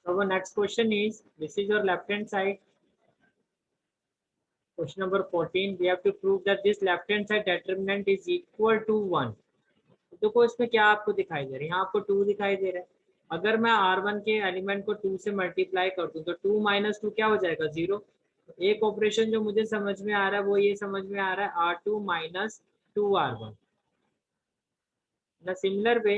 So our next question is, this is your left hand side. Question number 14. We have to prove that this left hand side determinant is equal to 1. देखो इसमें क्या आपको दिखाई दे रहा है, यहाँ आपको 2 दिखाई दे रहा है। अगर मैं R1 के एलिमेंट को 2 से मल्टीप्लाई कर दूं तो 2 माइनस 2 क्या हो जाएगा, 0। एक ऑपरेशन जो मुझे समझ में आ रहा है वो ये समझ में आ रहा है R2 minus 2R1। Similar way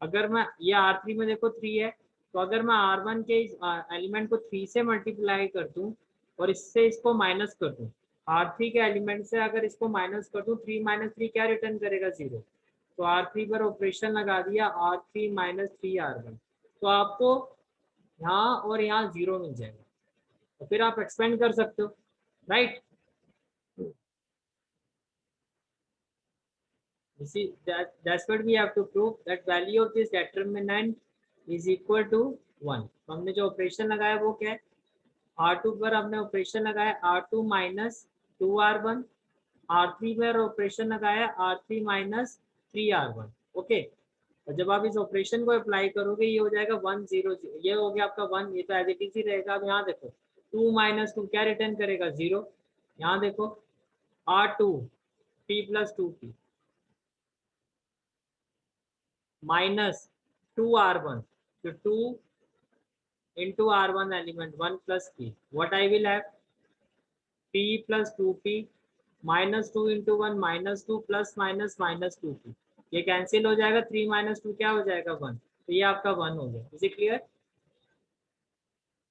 अगर मैं ये R3 में देखो 3 है, तो अगर मैं R1 के एलिमेंट को 3 से मल्टीप्लाई कर दूं और इससे इसको माइनस कर दूं, R3 के एलिमेंट से अगर इसको माइनस कर दूं, 3 माइनस 3 क्या रिटर्न करेगा, 0। तो R3 पर ऑपरेशन लगा दिया, R3 माइनस 3R1, तो आपको यहाँ और यहाँ 0 मिल जाएगा। तो फिर आप एक्सपेंड कर सकते हो, right. That's what we have to prove, that value of this determinant is equal to 1। तो हमने जो ऑपरेशन लगाया वो क्या है, R2 पर हमने ऑपरेशन लगाया R2 माइनस 2R1, R3 पर ऑपरेशन लगाया R3 माइनस 3R1। ओके, और जब आप इस ऑपरेशन को अप्लाई करोगे ये हो जाएगा 1 0 0, ये हो गया आपका 1, ये तो एज इट इज ही रहेगा। अब यहाँ देखो 2 माइनस 2 क्या रिटर्न करेगा, 0। यहाँ देखो R2 P plus 2P minus 2R1, तो 2 into R1 element 1 plus P, what I will have, P plus 2P minus 2 into 1 minus 2 plus minus minus 2P, ये कैंसिल हो जाएगा, 3 माइनस 2 क्या हो जाएगा, 1। तो ये आपका 1 हो गया। Is it clear?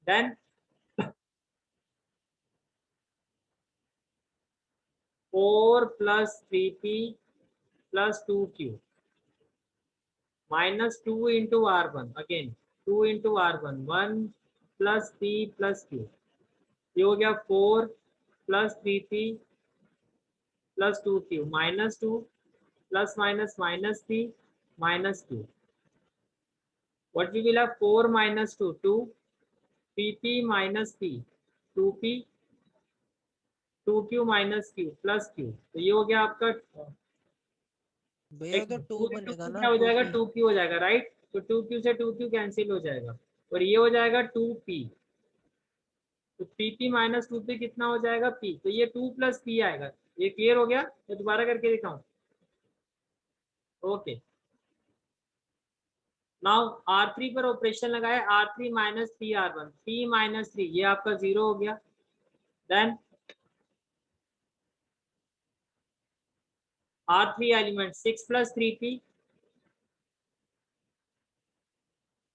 Then 4 plus 3P plus 2Q minus 2 into R1, again 2 into R1, 1 plus P plus Q, ये हो गया 4 plus 3P plus 2Q minus 2 plus minus minus P minus Q, what we will have, 4 minus 2 2, PP minus P 2P 2Q minus Q plus Q, तो ये हो गया आपका भैया तो 2 2 into बनेगा 2 ना, क्या हो जाएगा, 2p। 2Q हो जाएगा, राइट। तो 2Q से 2Q कैंसिल हो जाएगा और ये हो जाएगा 2P, तो PP माइनस 2P कितना हो जाएगा, P, तो ये 2 प्लस P आएगा। ये क्लियर हो गया, तो दोबारा करके दिखाऊं, ओके। नाउ R3 पर ऑपरेशन लगाए R3 माइनस 3R1, 3 माइनस 3 ये आपका 0 हो गया। Then R3 element 6 plus 3P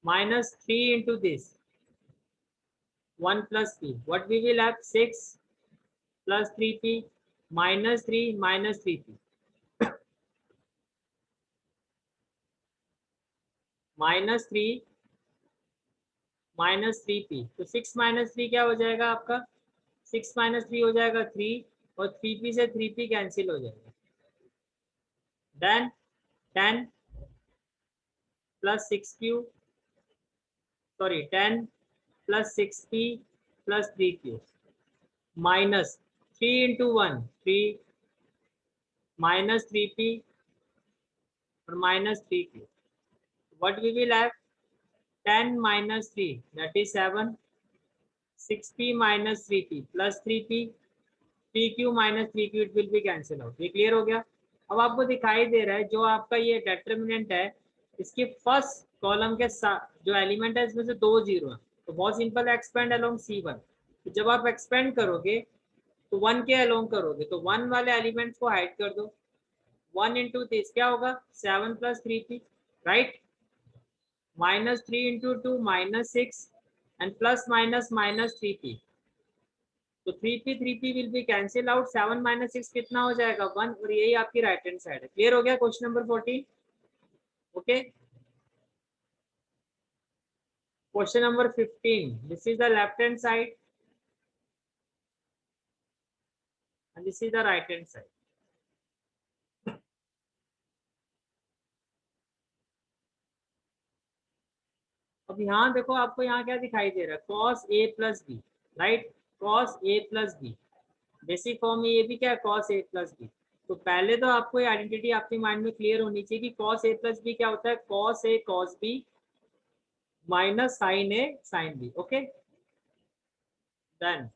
minus 3 into this 1 plus P, what we will have, 6 plus 3P minus 3 minus 3P minus 3 minus 3P, तो 6 माइनस 3 क्या हो जाएगा आपका, 6 माइनस 3 हो जाएगा 3, और 3P से 3P कैंसिल हो जाएगा। Then 10 plus 6Q, sorry 10 plus 6P plus 3Q minus 3 into 1 3 minus 3P और minus 3Q, what we will have, 10 minus 3 that is 7, 6P minus 3P plus 3P, PQ minus 3Q, it will be cancel out। ये clear हो गया। अब आपको दिखाई दे रहा है जो आपका ये डेटर्मिनेंट है, इसके फर्स्ट कॉलम के साथ जो एलिमेंट है इसमें से 2 0 है, तो बहुत सिंपल, एक्सपेंड अलोंग C1। तो जब आप एक्सपेंड करोगे तो 1 के अलोंग करोगे, तो 1 वाले एलिमेंट्स को हाइड कर दो, 1 इंटू दिस क्या होगा, 7 plus 3P, right, minus 3 into 2 minus 6 and plus minus minus 3P, तो 3P will be cancel out, 7 minus 6 कितना हो जाएगा, 1, और यही आपकी राइट हैंड साइड है। क्लियर हो गया question number 14, okay. Question number 15, this is the left hand side and this is the right hand side. अब यहाँ देखो आपको यहाँ क्या दिखाई दे रहा है, cos A plus B, right, cos A plus B, basic form में ये भी क्या है, cos A प्लस बी। तो पहले तो आपको ये आइडेंटिटी आपके माइंड में क्लियर होनी चाहिए कि cos a प्लस बी क्या होता है, cos a cos b minus sin a sin b। Okay, then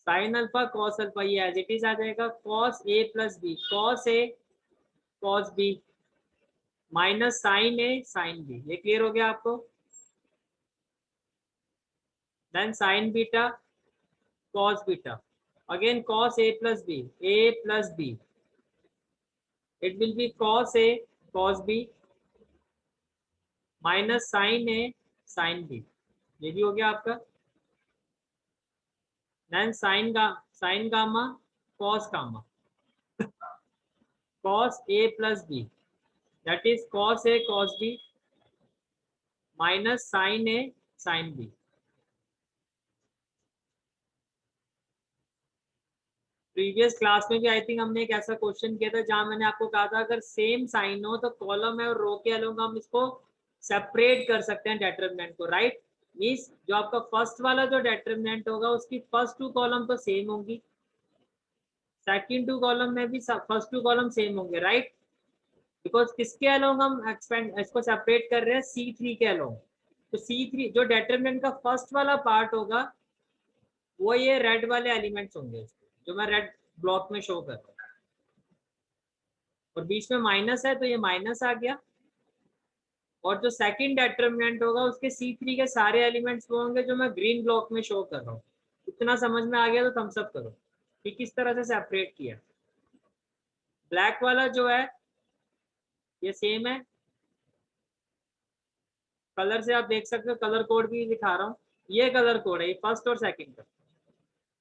sin alpha cos alpha ये एज इट इज आ जाएगा, cos a plus b cos a cos b minus sin a sin b। ये clear हो गया आपको। Then sin beta cos beta, again cos a plus b, a plus b, it will be cos a cos b minus sin a sin b। ये भी हो गया आपका। Then sin gamma cos gamma, cos a plus b, that is cos a cos b minus sin a sin b। Previous class में भी I think हमने एक ऐसा क्वेश्चन किया था जहां मैंने आपको कहा था अगर सेम साइन हो तो कॉलम है और रो के अलोंग हम इसको सेपरेट कर सकते हैं डिटरमिनेंट को, राइट। मींस जो आपका फर्स्ट वाला जो डिटरमिनेंट होगा उसकी फर्स्ट टू कॉलम तो सेम होंगी, सेकंड टू कॉलम में भी फर्स्ट टू कॉलम सेम होंगे, राइट। बिकॉज किसके अलोंग हम एक्सपेंड इसको सेपरेट कर रहे हैं, C3 के अलोंग। तो C3 जो डिटरमिनेंट का फर्स्ट वाला पार्ट होगा वो ये रेड वाले एलिमेंट्स होंगे जो मैं रेड ब्लॉक में शो कर रहा हूँ, और बीच में माइनस है तो ये माइनस आ गया। और जो सेकंड डिटरमिनेंट होगा उसके C3 के सारे एलिमेंट्स वो होंगे जो मैं ग्रीन ब्लॉक में शो कर रहा हूँ। इतना समझ में आ गया तो थम्स अप करो कि किस तरह से सेपरेट किया। ब्लैक वाला जो है ये सेम है, कलर से आप देख सकते हो, कलर कोड भी दिखा रहा हूँ। ये कलर कोड है, ये फर्स्ट और सेकंड का।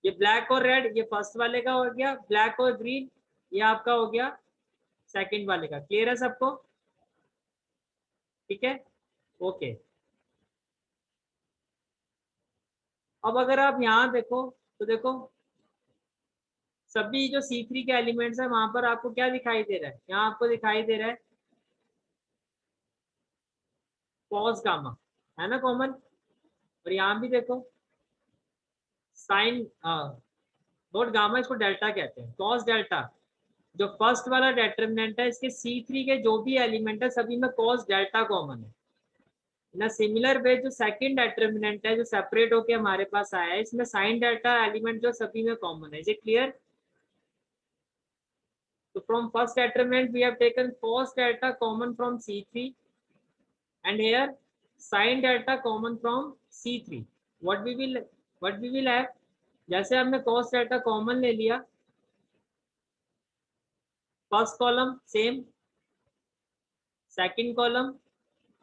ये ब्लैक और रेड ये फर्स्ट वाले का हो गया, ब्लैक और ग्रीन ये आपका हो गया सेकंड वाले का। क्लियर है सबको? ठीक है, ओके। अब अगर आप यहाँ देखो तो देखो सभी जो C3 के एलिमेंट्स है वहां पर आपको क्या दिखाई दे रहा है, यहाँ आपको दिखाई दे रहा है cos गामा, है ना कॉमन। और यहाँ भी देखो साइन नोट गामा, इसको डेल्टा कहते हैं, cos डेल्टा। जो फर्स्ट वाला डिटरमिनेंट है इसके C3 के जो भी एलिमेंट है सभी में cos डेल्टा कॉमन है ना। सिमिलर वे जो सेकंड डिटरमिनेंट है जो सेपरेट होके हमारे पास आया है इसमें साइन डेल्टा एलिमेंट जो सभी में कॉमन है। Is it clear? So from first determinant we have taken cos delta common from C3 and here sin delta common from C3। What we will have, जैसे हमने cos delta common ले लिया, first column same, second column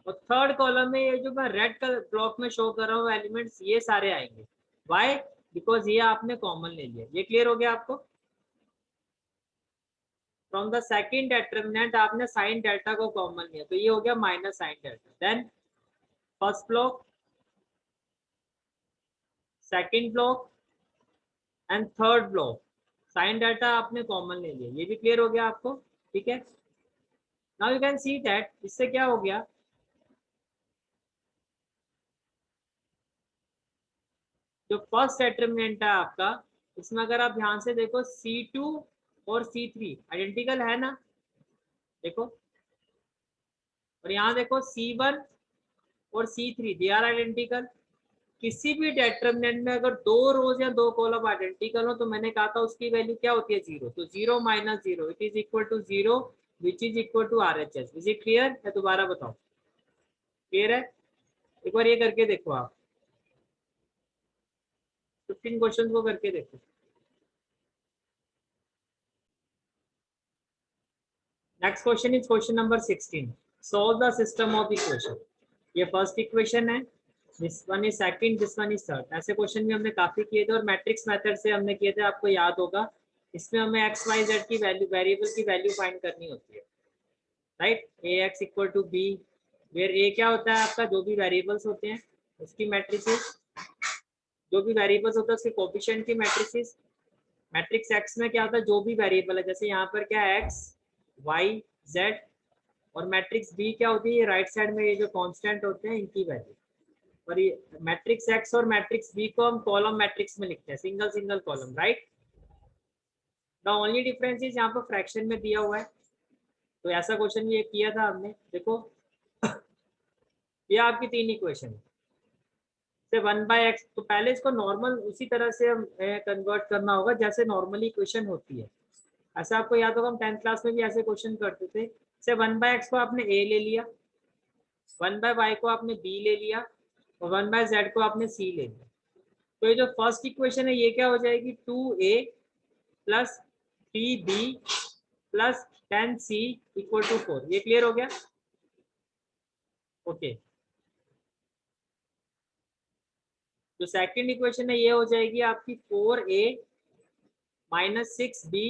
और third column में ये जो मैं red colour block में शो कर रहा हूँ एलिमेंट्स ये सारे आएंगे। व्हाई? बिकॉज ये आपने कॉमन ले लिया। ये क्लियर हो गया आपको? फ्रॉम द सेकंड डिटरमिनेंट आपने साइन डेल्टा को कॉमन लिया तो ये हो गया minus sine delta. Then first block, second block and third block sine delta आपने कॉमन ले लिया। ये भी क्लियर हो गया आपको? ठीक है, now you can see that इससे क्या हो गया, जो फर्स्ट डिटरमिनेंट है आपका इसमें अगर आप ध्यान से देखो C2 और C3 आइडेंटिकल है ना, देखो। और यहाँ देखो C1 और C3 दे आर आइडेंटिकल। किसी भी डिटरमिनेंट में अगर दो रोज या दो कॉलम आइडेंटिकल हो तो मैंने कहा था उसकी वैल्यू क्या होती है, जीरो। तो zero minus zero it is equal to zero which is equal to RHS। Is it clear? है दोबारा बताओ, क्लियर है? एक बार ये करके देखो आप, 15 क्वेश्चन को करके देखो। Next question is question number 16। Solve the system of equation. ये फर्स्ट इक्वेशन है, this one is second, this one is third. ऐसे क्वेश्चन भी हमने काफी किए थे और मैट्रिक्स मेथड से हमने किए थे, आपको याद होगा। इसमें हमें एक्स वाई जेड की वैल्यू, वेरिएबल की वैल्यू फाइंड करनी होती है, right. A X equal to B, where A क्या होता है आपका, जो भी वेरिएबल्स होते हैं उसकी मैट्रिसेस, जो भी वेरिएबल्स होता है उसके कोफिशिएंट की मैट्रिसेस। मैट्रिक्स एक्स में क्या होता है, जो भी वेरिएबल है, जैसे यहाँ पर क्या है एक्स वाई जेड। और मैट्रिक्स बी क्या होती है, राइट साइड में ये जो कांस्टेंट होते हैं इनकी वैल्यू। और ये मैट्रिक्स एक्स और मैट्रिक्स बी को हम कॉलम मैट्रिक्स में लिखते हैं, single single column, right. The only difference is यहाँ पर फ्रैक्शन में दिया हुआ है। तो ऐसा क्वेश्चन ये किया था हमने, देखो ये आपकी तीन इक्वेशन है से 1/x, तो पहले इसको नॉर्मल उसी तरह से हम कन्वर्ट करना होगा जैसे नॉर्मली इक्वेशन होती है। ऐसा आपको याद होगा हम 10th क्लास में भी ऐसे क्वेश्चन करते थे। से 1/x को आपने a ले लिया, 1/y को आपने b ले लिया और 1/z को आपने c ले लिया। तो ये जो फर्स्ट इक्वेशन है ये क्या हो जाएगी, 2a plus 3b plus 10c equal to 4। ये क्लियर हो गया? ओके। जो सेकंड इक्वेशन है ये हो जाएगी आपकी 4a minus 6b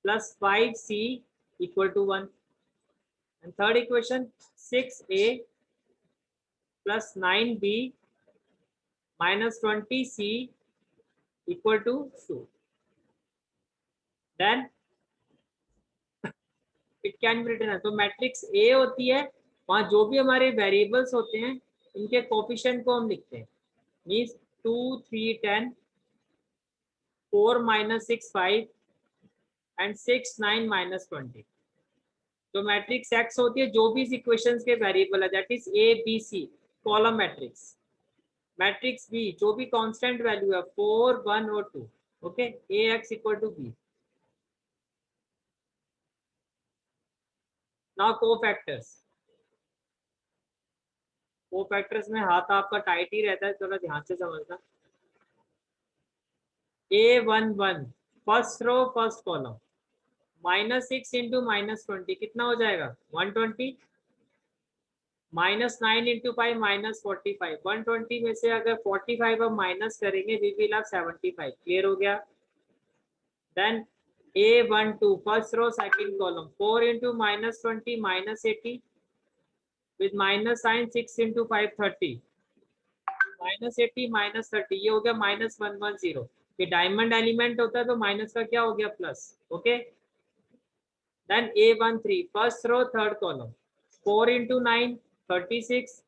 plus 5c equal to 1। And third equation 6a plus 9b minus 20c equal to 2। Then it can be written, तो मैट्रिक्स ए होती है, वहां जो भी हमारे वेरिएबल्स होते हैं इनके कोफिशिएंट को हम लिखते हैं। Means 2 3 10, 4 minus 6 5 and 6 9 minus 20। तो मैट्रिक्स एक्स होती है जो भी इस इक्वेशन के वेरिएबल है, that is A B C, column matrix. Matrix B जो भी कांस्टेंट वैल्यू है 4 1 और 2, okay, A X equal to B. Now cofactors. Cofactors में हाथ आपका टाइट ही रहता है, थोड़ा ध्यान से समझना। A11 first row first column, -6 into -20 कितना हो जाएगा, 120। -9 इंटू 5 -45, 120 में से अगर 45 हम माइनस करेंगे वी विल हैव 75। क्लियर हो गया? Then A12 first row second column, 4 into -20 -80 with minus sign, 6 into 5 30, -80 -30, ये हो गया -110। ये डायमंड एलिमेंट होता है तो माइनस का क्या हो गया, plus. Okay. Then A13 first row third column, 4 into 9 36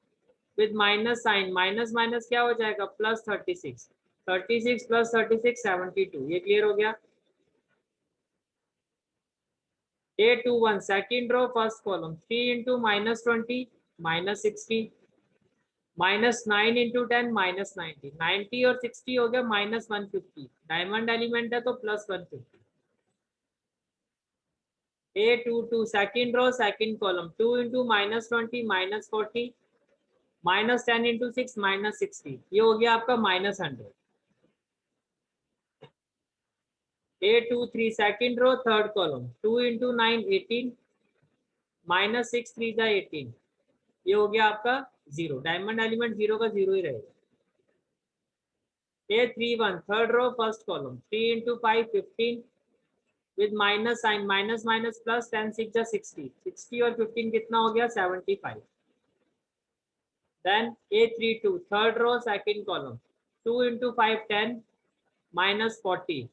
with minus sign, minus minus क्या हो जाएगा, प्लस 36, 36 प्लस 36 72। ये क्लियर हो गया? A21 second row first column, 3 into -20 -60 -9 into 10 -90, 90 और 60 हो गया -150। डायमंड एलिमेंट है तो +150। A22 second row second column, 2 into -20 -40 -10 into 6 -60, ये हो गया आपका -100। A23 second row third column, 2 into 9 18 -6 3 18, ये हो गया आपका 0। डायमंड एलिमेंट 0 का 0 ही रहेगा। A31 third row first column, 3 into 5 15 with minus sign, minus minus plus, 10 6 60, 60 और 15 कितना हो गया, 75। Then A32 third row second column, 2 into 5 10 -40,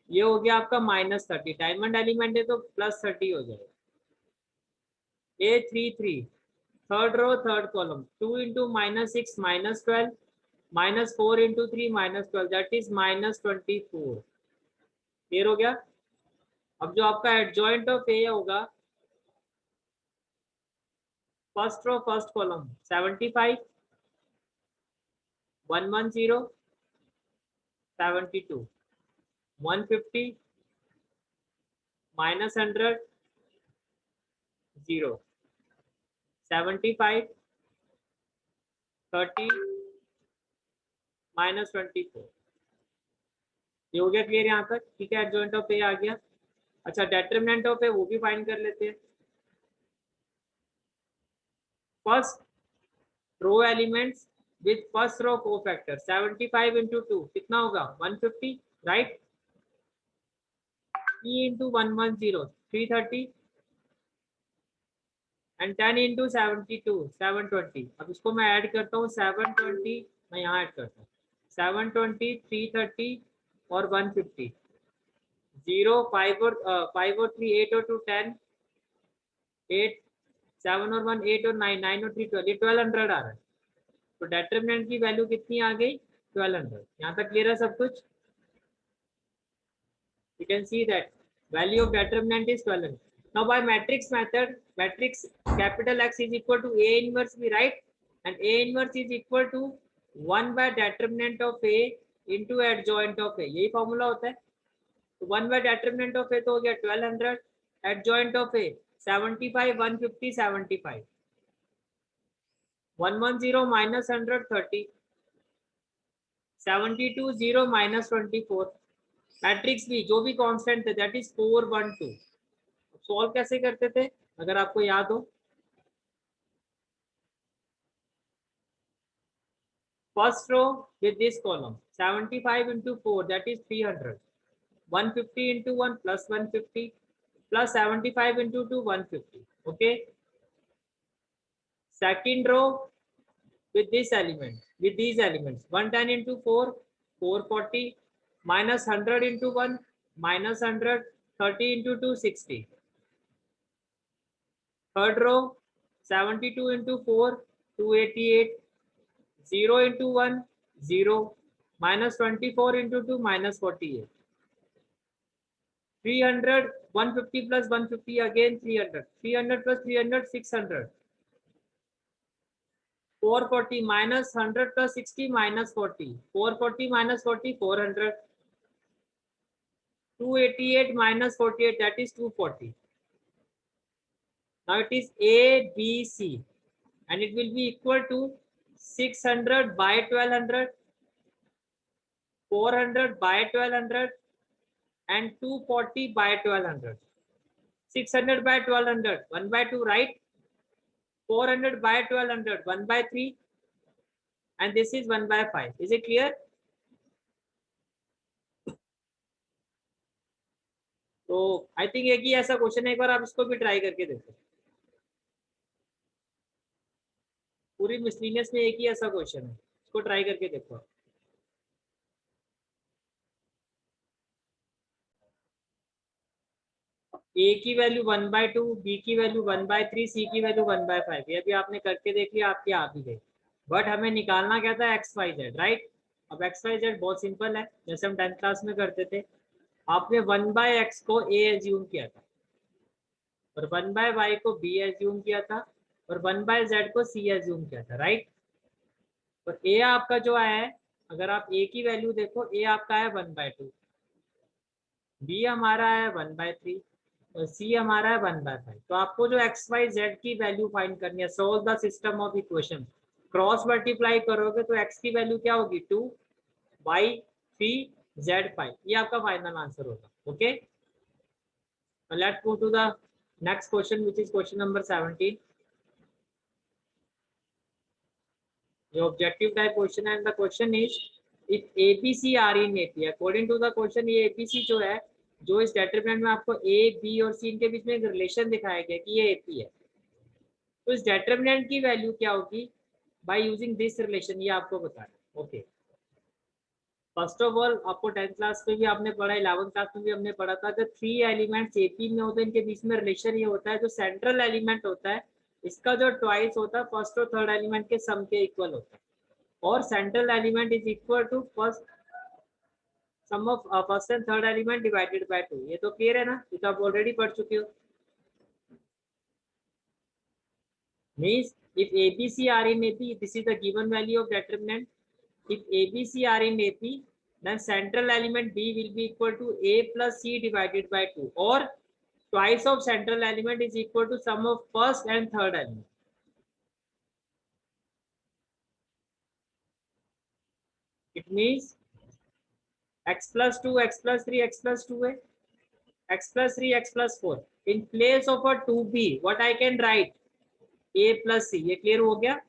ये हो गया आपका -30। डायमंड एलिमेंट है तो +30 हो जाएगा। A33 third row third column, 2 into -6 -12 -4 into 3 -12, that is -24। Clear हो गया? अब जो आपका एडजॉइंट ऑफ ए होगा, फर्स्ट रो फर्स्ट कॉलम 75 110 72 150 -100 0 75 30 -24। ये हो गया क्लियर यहाँ तक? ठीक है, एडजॉइंट ऑफ ए आ गया। अच्छा, डेटरमिनेंट ऑफ ए वो भी फाइंड कर लेते हैं। First row elements with first row cofactor, 75 into 2 कितना होगा, 150, राइट। 3 into 110 330 and 10 into 72 720। अब इसको मैं ऐड करता हूँ, 720 मैं यहाँ ऐड करता हूँ, 720 330 और 150, 0 5 और 5 और 3 8 और 2 10, 8 7 और 1 8 और 9 9 और 3 12, ये 1200 आ रहा है। तो डेटरमिनेंट की वैल्यू कितनी आ गई 1200। यहाँ तक क्लियर है सब कुछ? You can see that value of determinant is 1200. Now by matrix method, matrix capital X is equal to A inverse B, right? And A inverse is equal to 1 by determinant of A into adjoint of A. यही formula होता है। तो 1 by determinant of A तो हो गया 1200, adjoint of A 75, 150, 75, 110 minus 100 30, 72 0 minus 24, matrix भी जो भी कांस्टेंट थे दैट इज 412। सॉल्व कैसे करते थे अगर आपको याद हो? First row with this column 75 into 4 that is 300, 150 into 1 plus 150 plus 75 into 2 150. Okay, second row with this element, with these elements 110 into 4 440 minus 100 into 1 minus 100, 30 into 2 60. Third row 72 into 4 288, 0 into 1 0 minus 24 into 2 minus 48, 300 150 plus 150 again 300, 300 plus 300 600, 440 minus 100 plus 60 minus 40, 440 minus 40 400, 288 minus 48 that is 240. Now it is A B C and it will be equal to 600 by 1200, 400 by 1200 and 240 by 1200. 600 by 1200 1 by 2, right? 400 by 1200 1 by 3 and this is 1 by 5. Is it clear? तो I think एक ही ऐसा question है, एक बार आप इसको भी try करके देखो। पूरी मिसलिनियस में एक ही ऐसा क्वेश्चन है, इसको ट्राई करके देखो। ए की वैल्यू 1/2, बी की वैल्यू 1/3, सी की वैल्यू 1/5। ये भी आपने करके देख लिया, आपकी आ भी गई। बट हमें निकालना क्या था? X Y Z, right? अब एक्स वाई जेड बहुत सिंपल है, जैसे हम 10th क्लास में करते थे। आपने 1/x को ए एज्यूम किया था और 1/y को बी एज्यूम किया था और 1/z को सी एज्यूम किया था, राइट? और ए आपका जो आया है, अगर आप ए की वैल्यू देखो, ए आपका है 1/2, बी हमारा है 1/3 और सी हमारा है 1/5। तो आपको जो एक्स वाई जेड की वैल्यू फाइंड करनी है, solve the system of equation. Cross multiply करोगे तो एक्स की वैल्यू क्या होगी? 2, वाई 3, जेड 5। ये आपका फाइनल आंसर होगा। Okay, let's go to the next question which is question number 17। The objective type question and the question is if APC are in AP, according to the question ये APC जो है, जो इस determinant में आपको A, B और C के बीच में एक रिलेशन दिखाया गया कि ये AP है, तो इस डेटरमिनेंट की वैल्यू क्या होगी बाय यूजिंग दिस रिलेशन, ये आपको बताना। ओके, फर्स्ट ऑफ ऑल आपको 10th क्लास में भी आपने पढ़ा, 11th क्लास में भी हमने पढ़ा था कि 3 एलिमेंट्स AP में होते हैं, इनके बीच में रिलेशन ये होता है, जो सेंट्रल एलिमेंट होता है इसका जो ट्वाइस होता है फर्स्ट और थर्ड एलिमेंट के सम के इक्वल होता है, और central element is equal to first sum of first and third element divided by 2। ये तो क्लियर है ना? ये तो आप ऑलरेडी पढ़ चुके हो। Means if ABC are in AP, this is the given value of determinant. If ABC are in AP, then central element B will be equal to A plus C divided by 2, or twice of central element is equal to sum of first and third element. It means x plus 2, x plus 3, x plus 2a, x plus 3, x plus 4. In place of a 2b, what I can write? A plus c. ये clear हो गया?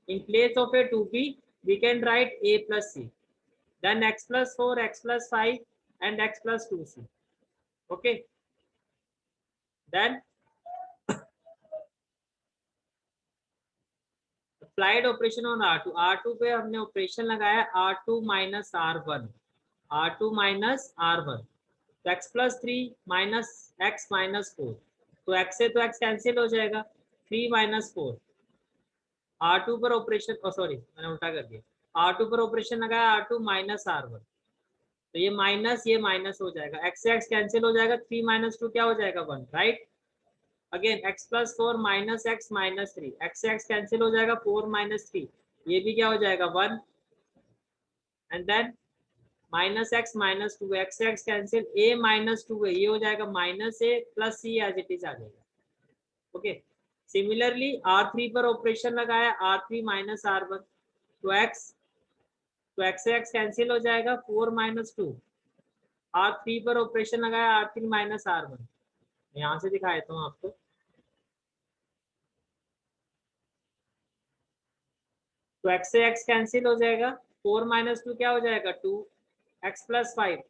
In place of a 2b, we can write A plus c. Then x plus 4, x plus 5, and x plus 2c. Okay. Then applied operation on R2. R2 पे हमने operation लगाया R2 minus R1, R2 minus R1. तो x plus 3 minus x minus 4, तो x से तो x cancel हो जाएगा, 3 minus 4, R2 पर ऑपरेशन, सॉरी मैंने उल्टा कर दिया, R2 पर ऑपरेशन लगाया, R2 माइनस R1, तो ये माइनस हो जाएगा, x से x कैंसिल हो जाएगा, 3 माइनस 2 क्या हो जाएगा 1, right. Again x plus 4 minus x minus 3, x से x कैंसिल हो जाएगा, 4 माइनस 3 ये भी क्या हो जाएगा 1, and then minus x minus two, x से एक्स कैंसिल, a माइनस 2 है, ये हो जाएगा minus a plus c as it is आ जाएगा। ओके, सिमिलरली R3 पर ऑपरेशन लगाया, R3 माइनस R1, तो x से x कैंसिल हो जाएगा, 4 माइनस 2, R3 पर ऑपरेशन लगाया, R3 माइनस R1, यहाँ से दिखा देता हूँ आपको, तो x से x कैंसिल हो जाएगा, 4 माइनस 2 क्या हो जाएगा 2, x प्लस 5,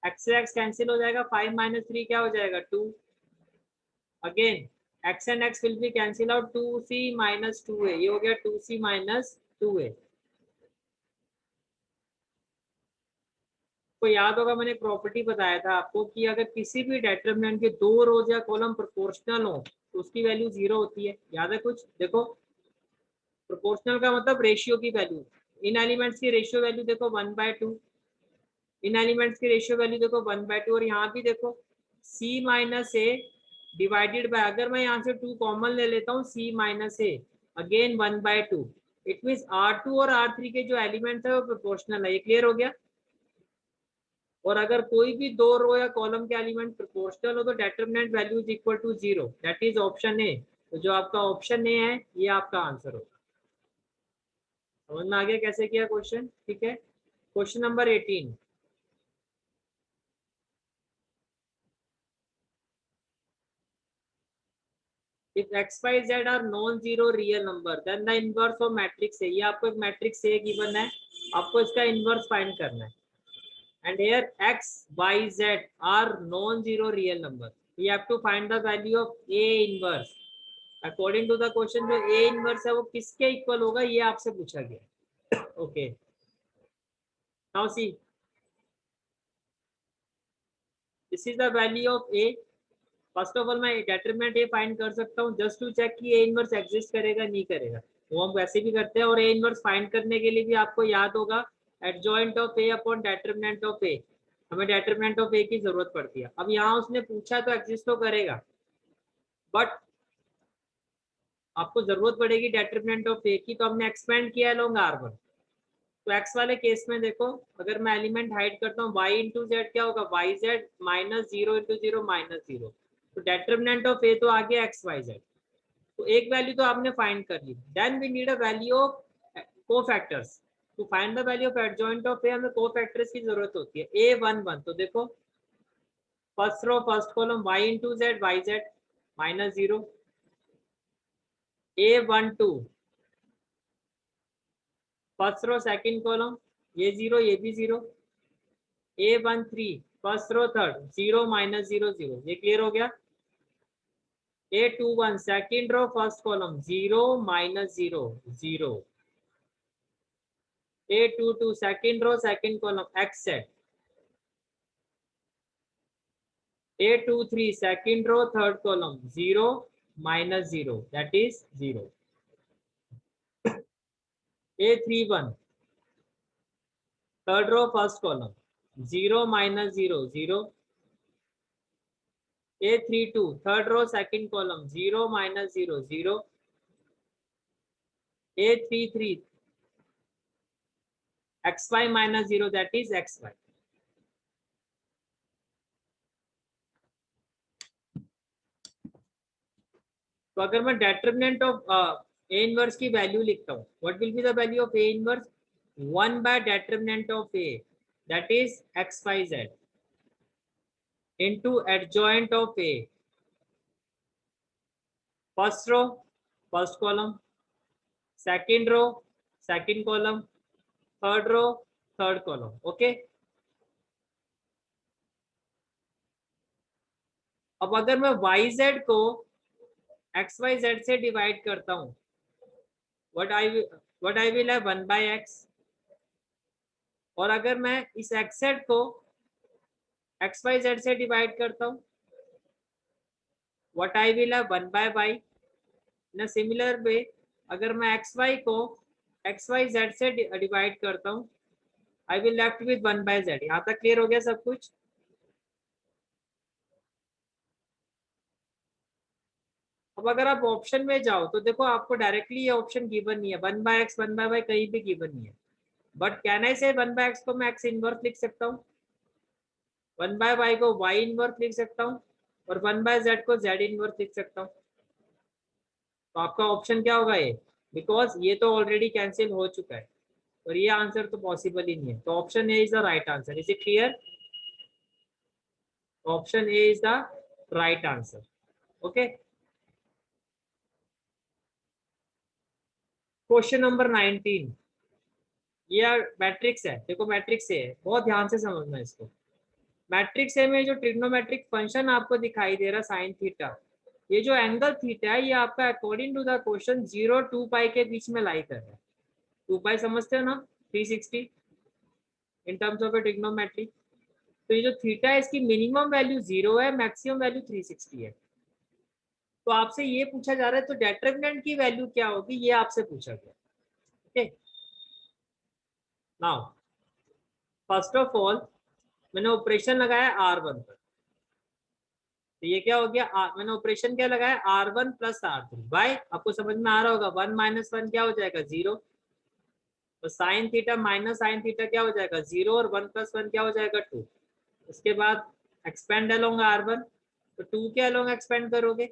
x से x कैंसिल हो जाएगा, 5 माइनस 3 क्या हो जाएगा 2, again x and x will be cancel out, 2c minus 2a, ये हो गया 2c माइनस 2a। को याद होगा मैंने प्रॉपर्टी बताया था आपको कि अगर किसी भी डेटरमिनेंट के दो रोज या कॉलम प्रोपोर्शनल हो तो उसकी वैल्यू 0 होती है, याद है कुछ, देखो प्रोपोर्शनल का मतलब रेशियो की वैल्यू, इन एलिमेंट्स की रेशियो वैल्यू देखो 1/2, इन एलिमेंट्स की रेशियो वैल्यू देखो 1/2, और यहाँ भी देखो c minus A divided by, अगर मैं यहाँ से 2 कॉमन ले लेता हूँ, c minus A again 1/2, it means R2 और R3 के जो एलिमेंट्स है वो प्रोपोर्शनल है, ये क्लियर हो गया। और अगर कोई भी दो रो या कॉलम के एलिमेंट प्रोपोर्शनल हो तो determinant value is equal to 0, that is option A. तो जो आपका ऑप्शन ए है ये आपका आंसर होगा। समझ में आ गया कैसे किया क्वेश्चन, ठीक है। Question number 18, if X Y Z are non zero real number then the inverse of matrix A, ये आपको एक मैट्रिक्स ए गिवन है, आपको इसका इनवर्स फाइंड करना है, and here x y z are non-zero real number, we have to find the value of a inverse according to the question। जो a inverse है वो किसके इक्वल होगा ये आपसे पूछा गया। Okay, now see this is the value of a। First of all मैं डेटरमिनेंट ए फाइंड कर सकता हूँ जस्ट टू चेक कि ए इनवर्स एग्जिस्ट करेगा नहीं करेगा, वो हम वैसे भी करते हैं। और ए इनवर्स फाइंड करने के लिए भी आपको याद होगा adjoint of A upon determinant of A, हमें डेटरमिनेंट ऑफ ए की जरूरत पड़ती है। अब यहाँ उसने पूछा तो एग्जिस्ट तो करेगा, बट आपको जरूरत पड़ेगी डेटरमिनेंट ऑफ ए की, तो हमने एक्सपेंड किया लॉन्ग R1। तो एक्स वाले केस में देखो, अगर मैं एलिमेंट हाइड करता हूँ y इंटू जेड क्या होगा, Y Z minus 0 into 0 minus 0, तो डेटरमिनेंट ऑफ ए तो आ गया एक्स वाई जेड। तो एक वैल्यू तो आपने फाइंड कर ली, then we need a value of cofactors. To find the value of adjoint of A हमें कोफैक्टर्स की जरूरत होती है, a11, तो देखो first row first column y into z y Z minus 0, a12 first row second column ये 0 ये भी 0, a13 first row third 0 minus 0 0, ये क्लियर हो गया। a21 second row first column 0 minus 0 0, a22 second row second column x set, a23 second row third column 0 minus 0 that is 0, a31 third row first column 0 minus 0 0, a32 third row second column 0 minus 0 0, a33 xy minus 0 that is xy। तो अगर मैं determinant of A inverse की value लिखता हूँ, what will be the value of A inverse, 1 by determinant of A that is X Y Z into adjoint of A, first row first column second row second column third row third column. Okay, अब अगर मैं Y Z को X Y Z से divide करता हूँ, what I will have 1 by X, और अगर मैं इस एक्स जेड को एक्स वाई जेड से डिवाइड करता हूँ, what I will have 1 bye Y. In a similar way अगर मैं एक्स वाई जेड से डिवाइड करता हूँ, I will left with 1/z। यहाँ तक क्लियर हो गया सब कुछ? अब अगर आप ऑप्शन में जाओ तो देखो आपको डायरेक्टली ये ऑप्शन गिवन नहीं है, 1/x 1/y कहीं भी गिवन नहीं है, बट कैन आई से 1/x को मैं एक्स इनवर्स लिख सकता हूँ, 1/y को y इनवर्स लिख सकता हूँ, और 1/z को z इनवर्स लिख सकता हूँ। तो आपका ऑप्शन क्या होगा? ये, बिकॉज ये तो ऑलरेडी कैंसिल हो चुका है और ये आंसर तो पॉसिबल ही नहीं है। तो option A is the right answer. Is it clear? Option A is the right answer. Okay, question number 19, ये मैट्रिक्स है। देखो मैट्रिक्स है, बहुत ध्यान से समझना इसको। मैट्रिक्स ए में जो ट्रिग्नोमेट्रिक फंक्शन आपको दिखाई दे रहा साइन थीटा, ये जो एंगल थीटा है ये आपका अकॉर्डिंग टू द क्वेश्चन 0 2 पाई के बीच में लाई कर रहा है। 2 पाई समझते हो ना, 360 in terms of A trigonometry. तो ये जो थीटा है इसकी मिनिमम वैल्यू 0 है, मैक्सिमम वैल्यू 360 है। तो आपसे ये पूछा जा रहा है तो डेटर्मिनेंट की वैल्यू क्या होगी, ये आपसे पूछा गया। Okay, now first of all मैंने ऑपरेशन लगाया R1 पर, तो ये क्या हो गया, मैंने ऑपरेशन क्या लगाया, R1 प्लस R3 बाय, आपको समझ में आ रहा होगा 1 - 1 क्या हो जाएगा 0, तो sine theta minus sine theta क्या हो जाएगा 0, और 1 + 1 क्या हो जाएगा 2। उसके बाद एक्सपेंड अलोंग R1, तो 2 के अलोंग एक्सपेंड करोगे,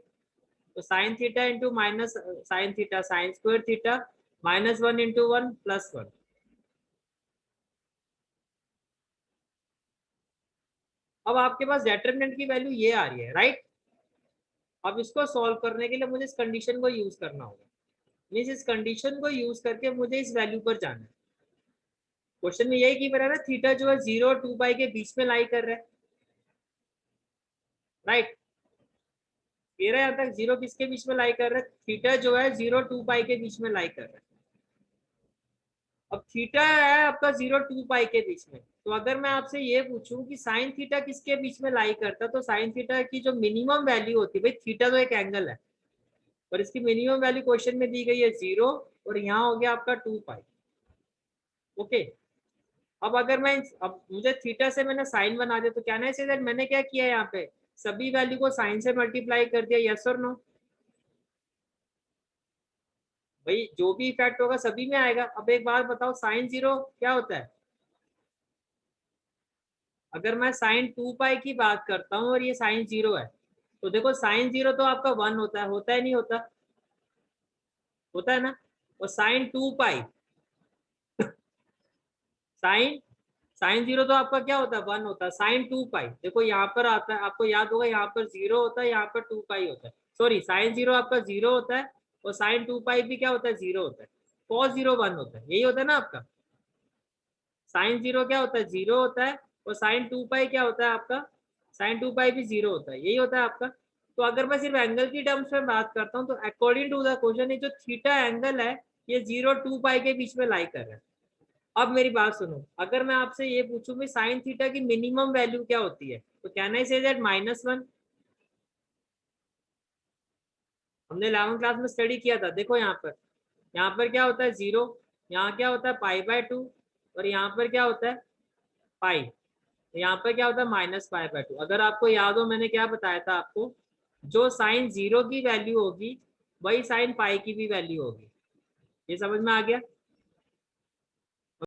तो sine theta into minus sine theta sine square theta -1 × 1 + 1। अब आपके पास डेटर्मिनेंट की वैल्यू ये आ रही है, राइट। अब इसको सॉल्व करने के लिए मुझे इस कंडीशन को यूज करना होगा, मीन्स इस कंडीशन को यूज करके मुझे इस वैल्यू पर जाना है। क्वेश्चन में यही की बना है, थीटा जो है 0 और 2 पाई के बीच में लाई कर रहा है, राइट। ये रहा यहाँ तक, 0 किसके बीच में लाई कर रहा है, थीटा जो है 0 2 पाई के बीच में लाई कर रहा है। अब थीटा है आपका 0 2 पाई के बीच में, तो अगर मैं आपसे ये पूछूं कि साइन थीटा किसके बीच में लाई करता, तो साइन थीटा की जो मिनिमम वैल्यू होती है, भाई थीटा तो एक एंगल है और इसकी मिनिमम वैल्यू क्वेश्चन में दी गई है 0, और यहाँ हो गया आपका 2 पाई। ओके, अब अगर मैं अब मुझे थीटा से मैंने साइन बना दिया, तो क्या ना से मैंने क्या किया यहाँ पे, सभी वैल्यू को साइन से मल्टीप्लाई कर दिया, यस और नो। भाई जो भी इफेक्ट होगा सभी में आएगा। अब एक बात बताओ, साइन 0 क्या होता है, अगर मैं साइन 2 पाई की बात करता हूँ और ये साइन 0 है, तो देखो साइन 0 तो आपका 1 होता है नहीं होता, होता है ना। और साइन 2 पाई, साइन साइन 0 तो आपका क्या होता है 1 होता है। साइन 2 पाई देखो यहाँ पर आता है, आपको याद होगा यहाँ पर 0 होता है, यहाँ पर 2 पाई होता है। सॉरी, साइन 0 आपका 0 होता है और साइन 2 पाई भी क्या होता है 0 होता है। कॉस 0 1 होता है, यही होता है ना आपका। साइन 0 क्या होता है 0 होता है, और साइन 2 पाई क्या होता है आपका, साइन 2 पाई भी 0 होता है, यही होता है आपका। तो अगर मैं सिर्फ एंगल की टर्म्स में बात करता हूँ, तो अकॉर्डिंग टू द क्वेश्चन ये जो थीटा एंगल है ये 0 2 पाई के बीच में लाई कर रहा है। अब मेरी बात सुनो, अगर मैं आपसे ये पूछूं कि साइन थीटा की मिनिमम वैल्यू क्या होती है, तो कैन आई से दैट -1। हमने 11वीं क्लास में स्टडी किया था। देखो यहाँ पर क्या होता है 0, यहाँ क्या होता है π/2, और यहाँ पर क्या होता है पाई, यहाँ पर क्या होता है -π/2। अगर आपको याद हो मैंने क्या बताया था आपको, जो साइन 0 की वैल्यू होगी वही साइन पाई की भी वैल्यू होगी। ये समझ में आ गया?